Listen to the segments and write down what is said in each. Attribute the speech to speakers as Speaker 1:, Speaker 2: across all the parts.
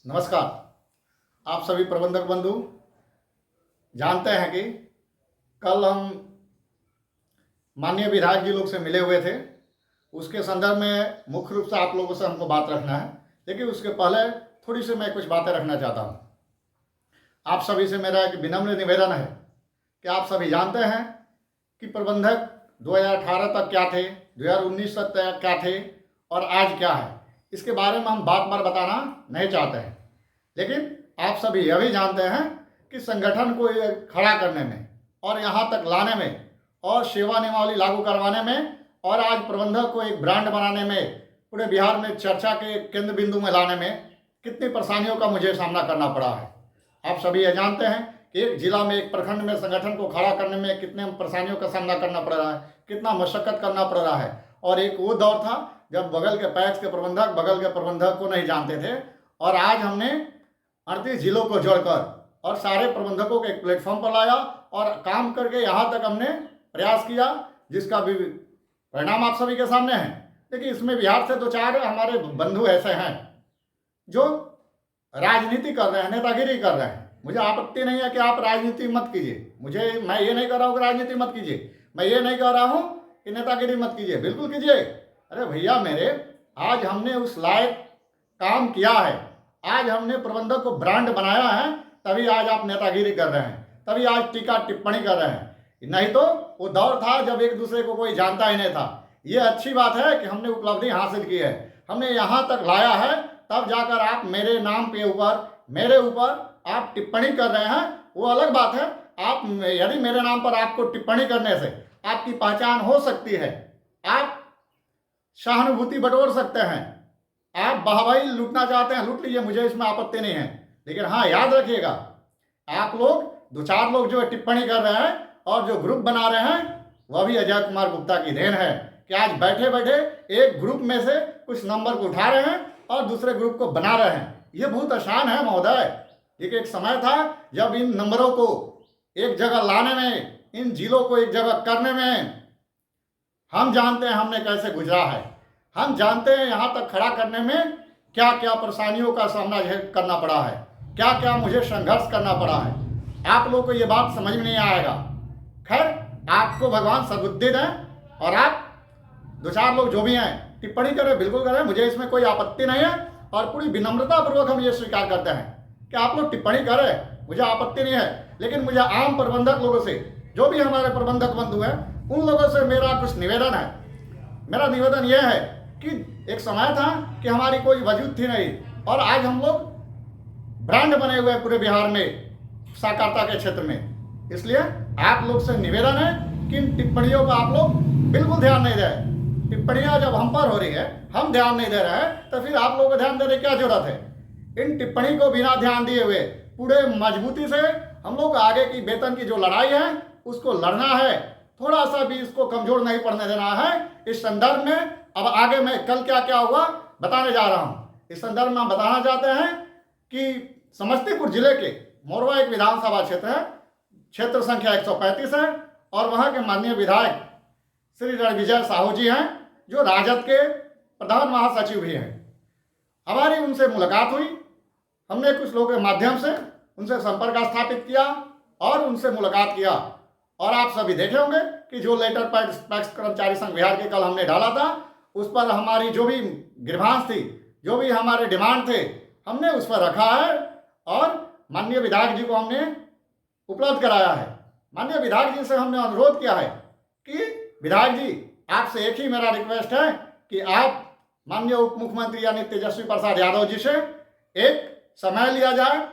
Speaker 1: नमस्कार। आप सभी प्रबंधक बंधु जानते हैं कि कल हम माननीय विधायक जी लोग से मिले हुए थे। उसके संदर्भ में मुख्य रूप से आप लोगों से हमको बात रखना है, लेकिन उसके पहले थोड़ी सी मैं कुछ बातें रखना चाहता हूँ। आप सभी से मेरा एक विनम्र निवेदन है कि आप सभी जानते हैं कि प्रबंधक 2018 तक क्या थे, 2019 तक क्या थे और आज क्या है। इसके बारे में हम बार बार बताना नहीं चाहते हैं, लेकिन आप सभी यह भी जानते हैं कि संगठन को ये खड़ा करने में और यहाँ तक लाने में और सेवा नियमावली लागू करवाने में और आज प्रबंधक को एक ब्रांड बनाने में, पूरे बिहार में चर्चा के केंद्र बिंदु में लाने में कितनी परेशानियों का मुझे सामना करना पड़ा है। आप सभी ये जानते हैं कि एक जिला में, एक प्रखंड में संगठन को खड़ा करने में कितने परेशानियों का सामना करना पड़ रहा है, कितना मशक्कत करना पड़ रहा है। और एक वो दौर था जब बगल के पैक्स के प्रबंधक बगल के प्रबंधक को नहीं जानते थे, और आज हमने 38 जिलों को जोड़कर और सारे प्रबंधकों को एक प्लेटफॉर्म पर लाया और काम करके यहाँ तक हमने प्रयास किया, जिसका भी परिणाम आप सभी के सामने है। देखिए, इसमें बिहार से 2-4 हमारे बंधु ऐसे हैं जो राजनीति कर रहे हैं, नेतागिरी कर रहे हैं। मुझे आपत्ति नहीं है कि आप राजनीति मत कीजिए, मैं ये नहीं कर रहा हूँ कि राजनीति मत कीजिए, मैं ये नहीं कह रहा हूँ कि नेतागिरी मत कीजिए, बिल्कुल कीजिए। अरे भैया मेरे, आज हमने उस लायक काम किया है, आज हमने प्रबंधक को ब्रांड बनाया है, तभी आज आप नेतागिरी कर रहे हैं, तभी आज टीका टिप्पणी कर रहे हैं। नहीं तो वो दौर था जब एक दूसरे को कोई जानता ही नहीं था। ये अच्छी बात है कि हमने उपलब्धि हासिल की है, हमने यहाँ तक लाया है, तब जाकर आप मेरे नाम पे ऊपर, मेरे ऊपर आप टिप्पणी कर रहे हैं, वो अलग बात है। आप यदि मेरे नाम पर आपको टिप्पणी करने से आपकी पहचान हो सकती है, आप सहानुभूति बटोर सकते हैं, आप वाहवाही लूटना चाहते हैं, लूट लीजिए, मुझे इसमें आपत्ति नहीं है। लेकिन हाँ, याद रखिएगा, आप लोग 2-4 लोग जो टिप्पणी कर रहे हैं और जो ग्रुप बना रहे हैं, वह भी अजय कुमार गुप्ता की देन है कि आज बैठे बैठे एक ग्रुप में से कुछ नंबर को उठा रहे हैं और दूसरे ग्रुप को बना रहे हैं। ये बहुत आसान है महोदय। एक समय था जब इन नंबरों को एक जगह लाने में, इन जिलों को एक जगह करने में, हम जानते हैं हमने कैसे गुजरा है, हम जानते हैं यहाँ तक खड़ा करने में क्या क्या परेशानियों का सामना करना पड़ा है, क्या क्या मुझे संघर्ष करना पड़ा है। आप लोगों को ये बात समझ में नहीं आएगा। खैर, आपको भगवान सद्बुद्धि दें और आप 2-4 लोग जो भी हैं टिप्पणी करें, बिल्कुल करें, मुझे इसमें कोई आपत्ति नहीं है। और पूरी विनम्रता पूर्वक हम ये स्वीकार करते हैं कि आप लोग टिप्पणी करें, मुझे आपत्ति नहीं है। लेकिन मुझे आम प्रबंधक लोगों से, जो भी हमारे प्रबंधक बंधु हैं, उन लोगों से मेरा कुछ निवेदन है। मेरा निवेदन यह है कि एक समय था कि हमारी कोई वजूद थी नहीं, और आज हम लोग ब्रांड बने हुए हैं पूरे बिहार में, साकारता के क्षेत्र में। इसलिए आप लोग से निवेदन है कि इन टिप्पणियों का आप लोग बिल्कुल ध्यान नहीं दें। टिप्पणियां जब हम पर हो रही है, हम ध्यान नहीं दे रहे हैं, तो फिर आप लोगों को ध्यान देने की क्या जरूरत है। इन टिप्पणी को बिना ध्यान दिए हुए पूरे मजबूती से हम लोग आगे की वेतन की जो लड़ाई है उसको लड़ना है, थोड़ा सा भी इसको कमजोर नहीं पड़ने देना है। इस संदर्भ में अब आगे मैं कल क्या क्या हुआ बताने जा रहा हूँ। इस संदर्भ में हम बताना चाहते हैं कि समस्तीपुर जिले के मोरवा एक विधानसभा क्षेत्र है, क्षेत्र संख्या 135 है, और वहाँ के माननीय विधायक श्री रणविजय साहू जी हैं, जो राजद के प्रधान महासचिव भी हैं। हमारी उनसे मुलाकात हुई, हमने कुछ लोगों के माध्यम से उनसे संपर्क स्थापित किया और उनसे मुलाकात किया। और आप सभी देखे होंगे कि जो लेटर पैक्स कर्मचारी संघ बिहार के कल हमने डाला था, उस पर हमारी जो भी ग्रीवांस थी, जो भी हमारे डिमांड थे, हमने उस पर रखा है और माननीय विधायक जी को हमने उपलब्ध कराया है। माननीय विधायक जी से हमने अनुरोध किया है कि विधायक जी, आपसे एक ही मेरा रिक्वेस्ट है कि आप माननीय उप मुख्यमंत्री यानी तेजस्वी प्रसाद यादव जी से एक समय लिया जाए,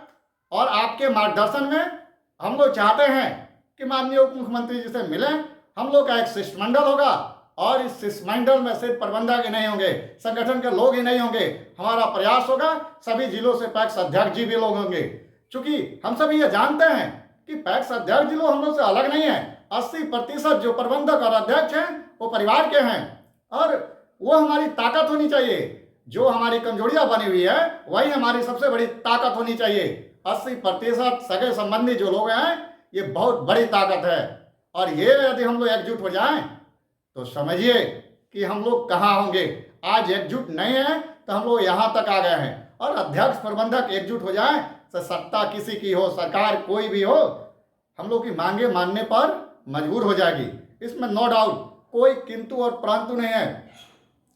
Speaker 1: और आपके मार्गदर्शन में हम लोग चाहते हैं कि माननीय उप मुख्यमंत्री जी से मिलें। हम लोग का एक शिष्टमंडल होगा, और इस शिष्टमंडल में सिर्फ प्रबंधक ही नहीं होंगे, संगठन के लोग ही नहीं होंगे। हमारा प्रयास होगा सभी जिलों से पैक्स अध्यक्ष जी भी लोग होंगे, क्योंकि हम सभी ये जानते हैं कि पैक्स अध्यक्ष जिलों हम लोग से अलग नहीं है। 80% जो प्रबंधक और अध्यक्ष हैं वो परिवार के हैं, और वो हमारी ताकत होनी चाहिए। जो हमारी कमजोरियां बनी हुई है वही हमारी सबसे बड़ी ताकत होनी चाहिए। 80% सगे संबंधी जो लोग हैं, ये बहुत बड़ी ताकत है। और ये यदि हम लोग एकजुट हो जाएं तो समझिए कि हम लोग कहाँ होंगे। आज एकजुट नहीं है तो हम लोग यहाँ तक आ गए हैं। और अध्यक्ष प्रबंधक एकजुट हो जाएं, तो सत्ता किसी की हो, सरकार कोई भी हो, हम लोग की मांगे मानने पर मजबूर हो जाएगी। इसमें नो डाउट, कोई किंतु और परंतु नहीं है।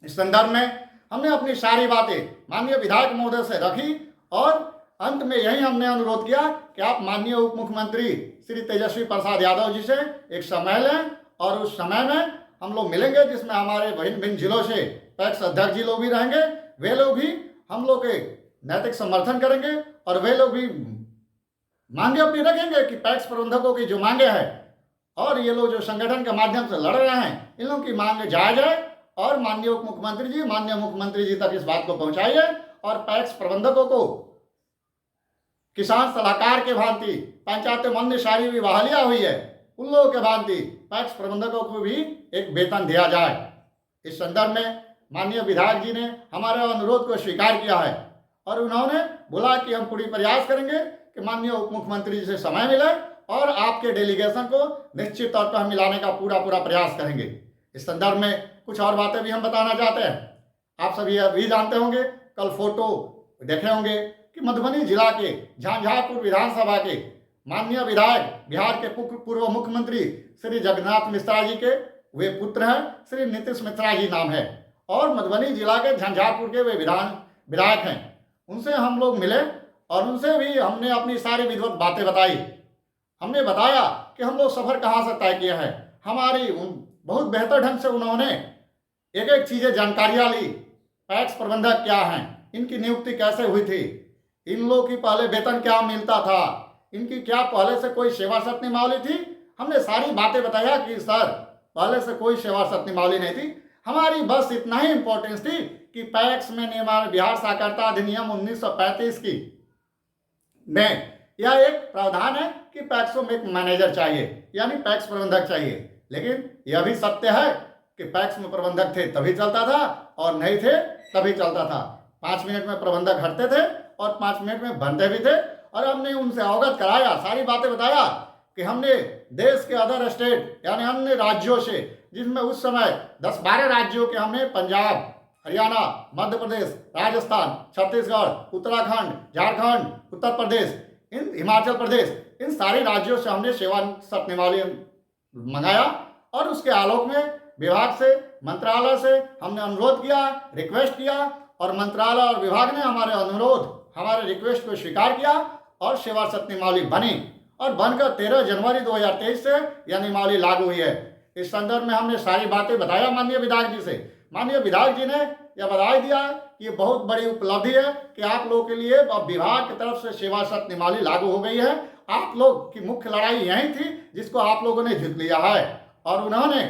Speaker 1: इस संदर्भ में हमने अपनी सारी बातें माननीय विधायक महोदय से रखी और अंत में यही हमने अनुरोध किया कि आप माननीय उप मुख्यमंत्री श्री तेजस्वी प्रसाद यादव जी से एक समय लें और उस समय में हम लोग मिलेंगे, जिसमें हमारे भिन्न भिन्न जिलों से पैक्स अध्यक्ष जी लोग भी रहेंगे। वे लोग भी हम लोग के नैतिक समर्थन करेंगे और वे लोग भी मांगे अपनी रखेंगे कि पैक्स प्रबंधकों की जो मांगे हैं और ये लोग जो संगठन के माध्यम से लड़ रहे हैं, इन लोगों की मांग जायज है और माननीय उप मुख्यमंत्री जी तक इस बात को पहुंचाइए और पैक्स प्रबंधकों को किसान सलाहकार के भांति पंचायत मन सारी भी बहालियां हुई है, उन लोगों के भांति पैक्स प्रबंधकों को भी एक वेतन दिया जाए। इस संदर्भ में माननीय विधायक जी ने हमारे अनुरोध को स्वीकार किया है और उन्होंने बोला कि हम पूरी प्रयास करेंगे कि माननीय उप मुख्यमंत्री जी से समय मिले और आपके डेलीगेशन को निश्चित तौर पर हम मिलाने का पूरा प्रयास करेंगे। इस संदर्भ में कुछ और बातें भी हम बताना चाहते हैं। आप सभी अभी जानते होंगे, कल फोटो देखे होंगे कि मधुबनी जिला के झंझारपुर विधानसभा के माननीय विधायक बिहार के पूर्व मुख्यमंत्री श्री जगन्नाथ मिश्रा जी के वे पुत्र हैं, श्री नीतीश मिश्रा जी नाम है और मधुबनी जिला के झंझारपुर के वे विधायक हैं। उनसे हम लोग मिले और उनसे भी हमने अपनी सारी विधिवत बातें बताई। हमने बताया कि हम लोग सफ़र कहाँ से तय किया है। हमारी बहुत बेहतर ढंग से उन्होंने एक एक चीज़ें जानकारियाँ ली। पैक्स प्रबंधक क्या हैं, इनकी नियुक्ति कैसे हुई थी, इन लोगों की पहले वेतन क्या मिलता था, इनकी क्या पहले से कोई सेवा शर्त नियमावली थी। हमने सारी बातें बताया कि सर पहले से कोई सेवा शर्त नियमावली नहीं थी, हमारी बस इतना ही इम्पोर्टेंस थी कि पैक्स में नियमावली बिहार सहकारिता अधिनियम 1935 की में यह एक प्रावधान है कि पैक्सों में एक मैनेजर चाहिए, यानी पैक्स प्रबंधक चाहिए। लेकिन यह भी सत्य है कि पैक्स में प्रबंधक थे तभी चलता था और नहीं थे तभी चलता था। 5 मिनट में प्रबंधक हटते थे और 5 मिनट में बनते भी थे और हमने उनसे अवगत कराया, सारी बातें बताया कि हमने देश के अदर स्टेट यानी अन्य राज्यों से, जिसमें उस समय 10-12 राज्यों के हमने पंजाब, हरियाणा, मध्य प्रदेश, राजस्थान, छत्तीसगढ़, उत्तराखंड, झारखंड, उत्तर प्रदेश, हिमाचल प्रदेश, इन सारे राज्यों से हमने सेवा शर्त नियमावली मंगाया और उसके आलोक में विभाग से, मंत्रालय से हमने अनुरोध किया, रिक्वेस्ट किया और मंत्रालय और विभाग ने हमारे अनुरोध, हमारे रिक्वेस्ट को स्वीकार किया और सेवा शर्त नियमावली बनी और बनकर 13 जनवरी 2023 से यह नियमावली लागू हुई है। इस संदर्भ में हमने सारी बातें बताया माननीय विधायक जी से। माननीय विधायक जी ने यह बधाई दिया कि ये बहुत बड़ी उपलब्धि है कि आप लोगों के लिए अब विभाग की तरफ से सेवा शर्त नियमावली लागू हो गई है। आप लोग की मुख्य लड़ाई यही थी जिसको आप लोगों ने जीत लिया है। और उन्होंने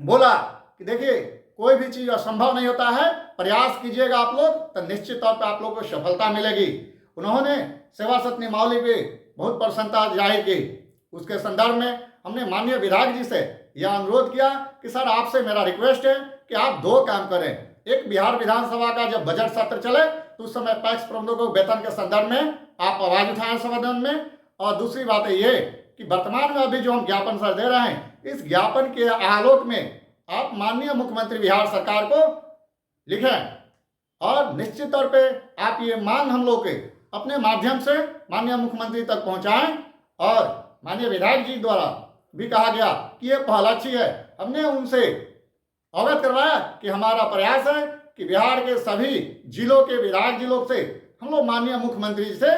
Speaker 1: बोला कि देखिए कोई भी चीज़ असंभव नहीं होता है, प्रयास कीजिएगा आप लोग तो निश्चित तौर पर आप लोगों को सफलता मिलेगी। उन्होंने सेवा शर्त नियमावली पे बहुत प्रसन्नता जाहिर की। उसके संदर्भ में हमने माननीय विधायक जी से यह अनुरोध किया कि सर आपसे मेरा रिक्वेस्ट है कि आप 2 काम करें। एक, बिहार विधानसभा का जब बजट सत्र चले तो उस समय पैक्स प्रबंधकों को वेतन के संदर्भ में आप आवाज उठाएं सदन में। और दूसरी बात है ये कि वर्तमान में अभी जो हम ज्ञापन सर दे रहे हैं, इस ज्ञापन के आलोक में आप माननीय मुख्यमंत्री बिहार सरकार को लिखें और निश्चित तौर पे आप ये मांग हम लोग के अपने माध्यम से माननीय मुख्यमंत्री तक पहुंचाएं। और माननीय विधायक जी द्वारा भी कहा गया कि ये पहल अच्छी है। हमने उनसे अवगत करवाया कि हमारा प्रयास है कि बिहार के सभी जिलों के विधायक जी लोग से हम लोग माननीय मुख्यमंत्री जी से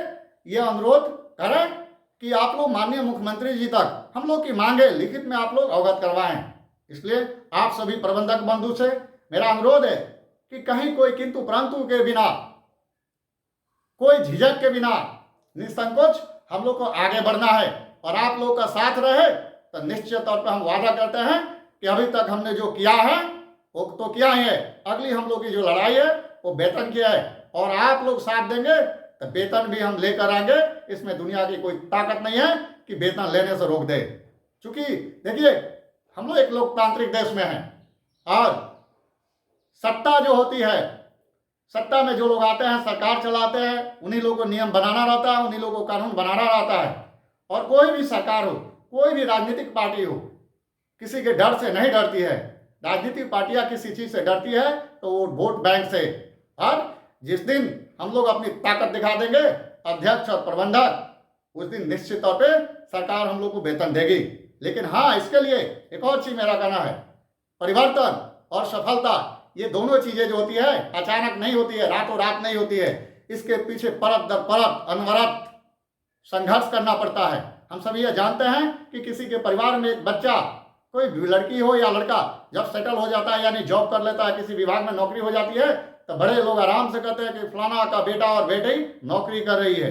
Speaker 1: ये अनुरोध करें कि आप लोग माननीय मुख्यमंत्री जी तक हम लोग की मांगे लिखित में आप लोग अवगत करवाएं। इसलिए आप सभी प्रबंधक बंधु से मेरा अनुरोध है कि कहीं कोई किंतु परंतु के बिना, कोई झिझक के बिना निसंकोच हम लोग को आगे बढ़ना है और आप लोग का साथ रहे तो निश्चित तौर पर हम वादा करते हैं कि अभी तक हमने जो किया है वो तो किया ही है, अगली हम लोग की जो लड़ाई है वो वेतन की है और आप लोग साथ देंगे तो वेतन भी हम लेकर आएंगे। इसमें दुनिया की कोई ताकत नहीं है कि वेतन लेने से रोक दे। क्योंकि देखिए हम लोग एक लोकतांत्रिक देश में हैं और सत्ता जो होती है, सत्ता में जो लोग आते हैं सरकार चलाते हैं, उन्हीं लोगों को नियम बनाना रहता है, उन्हीं लोगों को कानून बनाना रहता है। और कोई भी सरकार हो, कोई भी राजनीतिक पार्टी हो, किसी के डर से नहीं डरती है। राजनीतिक पार्टियां किसी चीज़ से डरती है तो वो वोट बैंक से। और जिस दिन हम लोग अपनी ताकत दिखा देंगे, अध्यक्ष और प्रबंधक, उस दिन निश्चित तौर पे सरकार हम लोग को वेतन देगी। लेकिन हाँ, इसके लिए एक और चीज मेरा कहना है, परिवर्तन और सफलता ये दोनों चीजें जो होती है अचानक नहीं होती है, रातों रात नहीं होती है। इसके पीछे परत दर परत अनवरत संघर्ष करना पड़ता है। हम सभी ये जानते हैं कि किसी के परिवार में एक बच्चा, कोई लड़की हो या लड़का, जब सेटल हो जाता है यानी जॉब कर लेता है, किसी विभाग में नौकरी हो जाती है, तो बड़े लोग आराम से कहते हैं कि फलाना का बेटा और बेटी नौकरी कर रही है।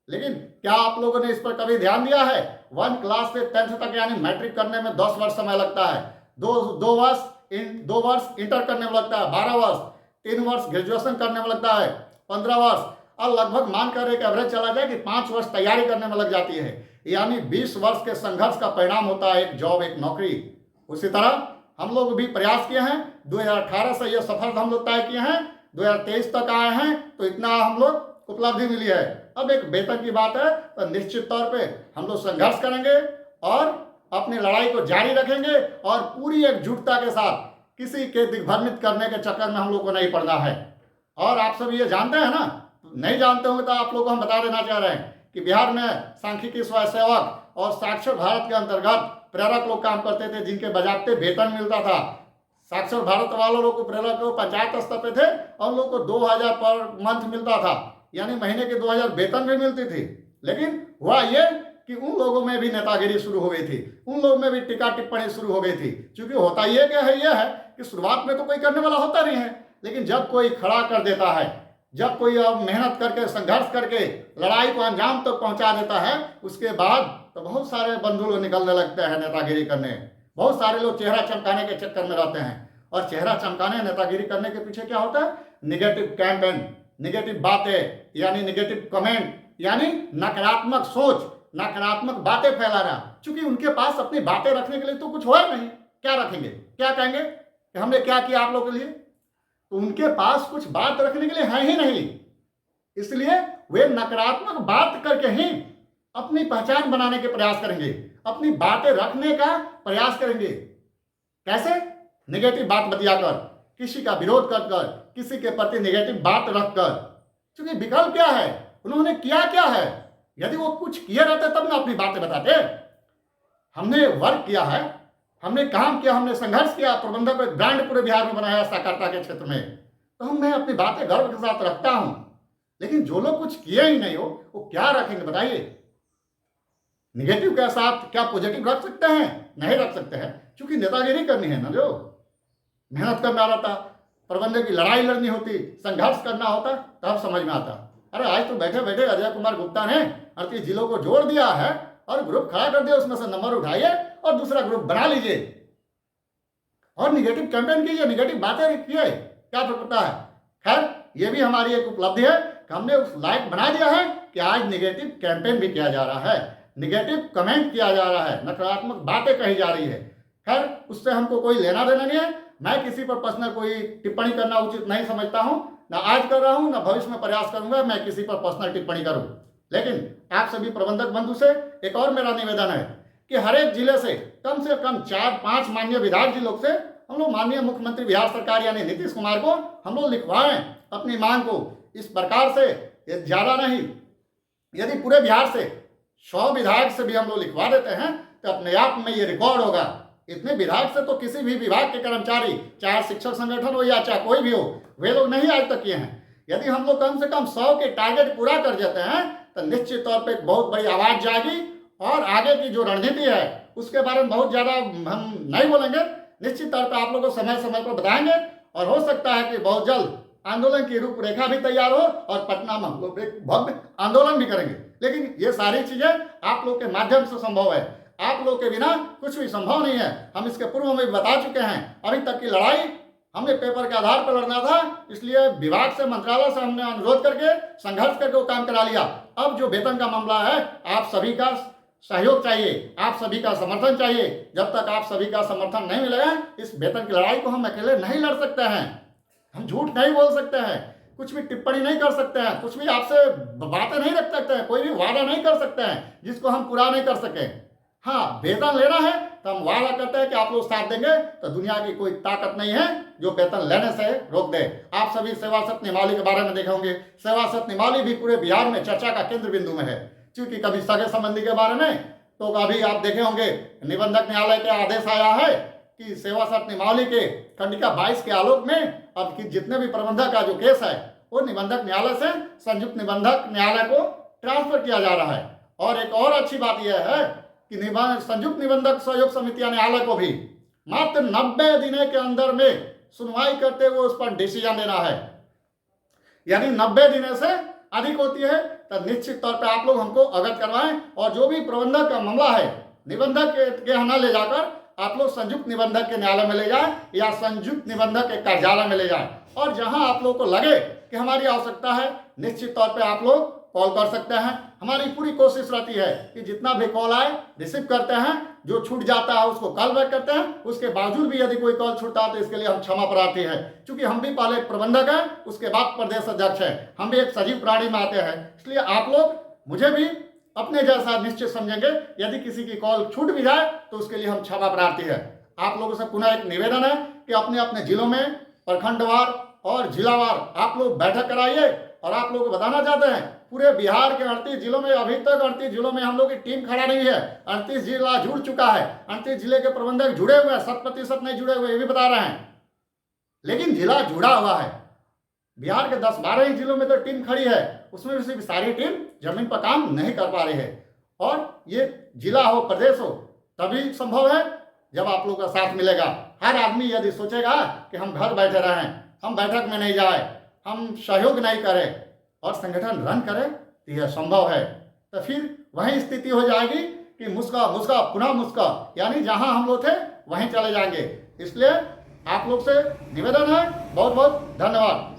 Speaker 1: लेकिन क्या आप लोगों ने इस पर कभी ध्यान दिया है? 1 क्लास से 10th तक यानी मैट्रिक करने में 10 वर्ष समय लगता है, दो वर्ष इंटर करने में लगता है, 12 वर्ष, 3 वर्ष ग्रेजुएशन करने में लगता है, 15 वर्ष, और लगभग मानकर एक एवरेज चला जाए कि 5 वर्ष तैयारी करने में लग जाती है। यानी 20 वर्ष के संघर्ष का परिणाम होता है एक जॉब, एक नौकरी। उसी तरह हम लोग भी प्रयास किए हैं, 2018 से यह सफर हम लोग तय किए हैं, 2023 तक आए हैं, तो इतना हम लोग उपलब्धि मिली है। अब एक वेतन की बात है, तो निश्चित तौर पे हम लोग संघर्ष करेंगे और अपनी लड़ाई को जारी रखेंगे और पूरी एकजुटता के साथ किसी के दिग्भ्रमित करने के चक्कर में हम लोग को नहीं पड़ना है। और आप सब ये जानते हैं ना, नहीं जानते होंगे तो आप लोग को हम बता देना चाह रहे हैं कि बिहार में सांख्यिकी स्वयंसेवक और साक्षर भारत के अंतर्गत प्रेरक लोग काम करते थे, जिनके बजाते वेतन मिलता था। साक्षर भारत वालों लोग को, प्रेरक लोग पंचायत स्तर पे थे और लोग को 2000 पर मंथ मिलता था, यानी महीने के 2000 वेतन भी मिलती थी। लेकिन हुआ ये कि उन लोगों में भी नेतागिरी शुरू हो गई थी, उन लोगों में भी टीका टिप्पणी शुरू हो गई थी। क्योंकि होता ये क्या है, यह है कि शुरुआत में तो कोई करने वाला होता नहीं है, लेकिन जब कोई खड़ा कर देता है, जब कोई अब मेहनत करके संघर्ष करके लड़ाई को अंजाम तक पहुंचा देता है, उसके बाद तो बहुत सारे बंधु लोग निकलने लगते हैं नेतागिरी करने। बहुत सारे लोग चेहरा चमकाने के चक्कर में रहते हैं, और चेहरा चमकाने नेतागिरी करने के पीछे क्या होता है? निगेटिव कैंपेन, निगेटिव बातें, यानी निगेटिव कमेंट, यानी नकारात्मक सोच, नकारात्मक बातें फैलाना। क्योंकि उनके पास अपनी बातें रखने के लिए तो कुछ हो ही नहीं, क्या रखेंगे, क्या कहेंगे कि हमने क्या किया आप लोगों के लिए? तो उनके पास कुछ बात रखने के लिए है ही नहीं, इसलिए वे नकारात्मक बात करके ही अपनी पहचान बनाने के प्रयास करेंगे, अपनी बातें रखने का प्रयास करेंगे। कैसे? नेगेटिव बात बतियाकर, किसी का विरोध कर, किसी के प्रति नेगेटिव बात रखकर। क्योंकि विकल्प क्या है, उन्होंने किया क्या है? यदि वो कुछ किए रहते तब ना अपनी बातें बताते। हमने वर्क किया है, हमने काम किया, हमने संघर्ष किया, प्रबंधक को एक ब्रांड पूरे बिहार में बनाया सहकारिता के क्षेत्र में, तो मैं अपनी बातें गर्व के साथ रखता हूं। लेकिन जो लोग कुछ किए ही नहीं हो, वो क्या रखेंगे बताइए? निगेटिव के साथ क्या पॉजिटिव रख सकते हैं? नहीं रख सकते हैं, क्योंकि नेतागिरी करनी है ना, जो मेहनत करना रहता, प्रबंधक की लड़ाई लड़नी होती, संघर्ष करना होता, तब समझ में आता। अरे आज तो बैठे बैठे अजय कुमार गुप्ता ने 38 जिलों को जोड़ दिया है और ग्रुप खड़ा कर दिया, उसमें से नंबर उठाइए और दूसरा ग्रुप बना लीजिए और निगेटिव कैंपेन कीजिए, निगेटिव बातें रखिए, क्या पड़ता है। खैर, ये भी हमारी एक उपलब्धि है कि हमने उस लायक बना दिया है कि आज निगेटिव कैंपेन भी किया जा रहा है, निगेटिव कमेंट किया जा रहा है, नकारात्मक बातें कही जा रही है। खैर, उससे हमको कोई लेना देना नहीं है। मैं किसी पर पर्सनल कोई टिप्पणी करना उचित नहीं समझता हूं, ना आज कर रहा हूं, ना भविष्य में प्रयास करूंगा मैं किसी पर पर्सनल टिप्पणी करूं। लेकिन आप सभी प्रबंधक बंधु से एक और मेरा निवेदन है कि हर एक जिले से कम 4-5 माननीय विधायक जी लोग से हम लोग माननीय मुख्यमंत्री बिहार सरकार यानी नीतीश कुमार को हम लोग लिखवाएं अपनी मांग को। इस प्रकार से ये ज्यादा नहीं, यदि पूरे बिहार से 100 विधायक से भी हम लोग लिखवा देते हैं तो अपने आप में ये रिकॉर्ड होगा। इतने विधायक से तो किसी भी विभाग के कर्मचारी, चाहे शिक्षक संगठन हो या चाहे कोई भी हो, वे लोग नहीं आज तक किए हैं। यदि हम लोग कम से कम 100 के टारगेट पूरा कर देते हैं तो निश्चित तौर पे एक बहुत बड़ी आवाज जाएगी और आगे की जो रणनीति है उसके बारे में बहुत ज़्यादा हम नहीं बोलेंगे। निश्चित तौर पर आप लोगों को समय समय पर बताएंगे और हो सकता है कि बहुत जल्द आंदोलन की रूपरेखा भी तैयार हो और पटना में हम लोग एक भव्य आंदोलन भी करेंगे। लेकिन ये सारी चीज़ें आप लोग के माध्यम से संभव है, आप लोग के बिना कुछ भी संभव नहीं है। हम इसके पूर्व में भी बता चुके हैं, अभी तक की लड़ाई हमने पेपर के आधार पर लड़ना था, इसलिए विभाग से, मंत्रालय से हमने अनुरोध करके संघर्ष करके वो काम करा लिया। अब जो वेतन का मामला है, आप सभी का सहयोग चाहिए, आप सभी का समर्थन चाहिए। जब तक आप सभी का समर्थन नहीं मिलेगा, इस वेतन की लड़ाई को हम अकेले नहीं लड़ सकते हैं। हम झूठ नहीं बोल सकते हैं, कुछ भी टिप्पणी नहीं कर सकते हैं, कुछ भी आपसे बातें नहीं रख सकते हैं, कोई भी वादा नहीं कर सकते हैं जिसको हम पूरा नहीं कर सके। हाँ, वेतन लेना है तो हम वादा करते हैं कि आप लोग साथ देंगे तो दुनिया की कोई ताकत नहीं है जो वेतन लेने से रोक दे। आप सभी सेवा सत्य निमाली के बारे में देखे होंगे। सेवा सत्य निमाली भी पूरे बिहार में चर्चा का केंद्र बिंदु में है, क्योंकि कभी सगे संबंधी के बारे में तो अभी आप देखे होंगे निबंधक न्यायालय के आदेश आया है कि सेवा सत्य निमाली के खंडिका 22 के आलोक में अब कि जितने भी प्रबंधक का जो केस है वो निबंधक न्यायालय से संयुक्त निबंधक न्यायालय को ट्रांसफर किया जा रहा है। और एक और अच्छी बात यह है कि संयुक्त निबंधक सहयोग समितियां न्यायालय को भी मात्र 90 दिनों के अंदर में सुनवाई करते हुए उस पर डिसीजन लेना है। यानी 90 दिनों से अधिक होती है तो निश्चित तौर पर आप लोग हमको अवगत करवाएं, और जो भी प्रबंधक का मामला है निबंधक के यहाँ ले जाकर आप लोग संयुक्त निबंधक के न्यायालय में ले जाएं या संयुक्त निबंधक के कार्यालय में ले जाएं। और जहां आप लोग को लगे कि हमारी आवश्यकता है, निश्चित तौर पे आप लोग कॉल कर सकते हैं। हमारी पूरी कोशिश रहती है कि जितना भी कॉल आए रिसीव करते हैं, जो छूट जाता है उसको कॉल बैक करते हैं। उसके बावजूद भी यदि कोई कॉल छूटता है तो इसके लिए हम क्षमा प्रार्थी हैं, क्योंकि हम भी पहले एक प्रबंधक हैं, उसके बाद प्रदेश अध्यक्ष हैं, हम भी एक सजीव प्राणी में आते हैं। इसलिए आप लोग मुझे भी अपने जैसा निश्चित समझेंगे। यदि किसी की कॉल छूट भी जाए तो उसके लिए हम क्षमा प्रार्थी है। आप लोगों से पुनः एक निवेदन है कि अपने अपने जिलों में प्रखंडवार और जिलावार आप लोग बैठक कराइए। और आप लोग को बताना चाहते हैं पूरे बिहार के 38 जिलों में अभी तक 38 जिलों में हम लोग की टीम खड़ा नहीं है। 38 जिला जुड़ चुका है, 38 जिले के प्रबंधक जुड़े हुए हैं, 100% नहीं जुड़े हुए ये भी बता रहे हैं, लेकिन जिला जुड़ा हुआ है। बिहार के 10-12 ही जिलों में तो टीम खड़ी है, उसमें भी सिर्फ सारी टीम जमीन पर काम नहीं कर पा रही है। और ये जिला हो प्रदेश हो तभी संभव है जब आप लोगों का साथ मिलेगा। हर आदमी यदि सोचेगा कि हम घर बैठे रहें, हम बैठक में नहीं जाए, हम सहयोग नहीं करें और संगठन रन करें तो यह संभव है। तो फिर वही स्थिति हो जाएगी कि मुस्का मुस्का पुनः मुस्का, यानी जहां हम लोग थे वहीं चले जाएंगे। इसलिए आप लोग से निवेदन है, बहुत बहुत धन्यवाद।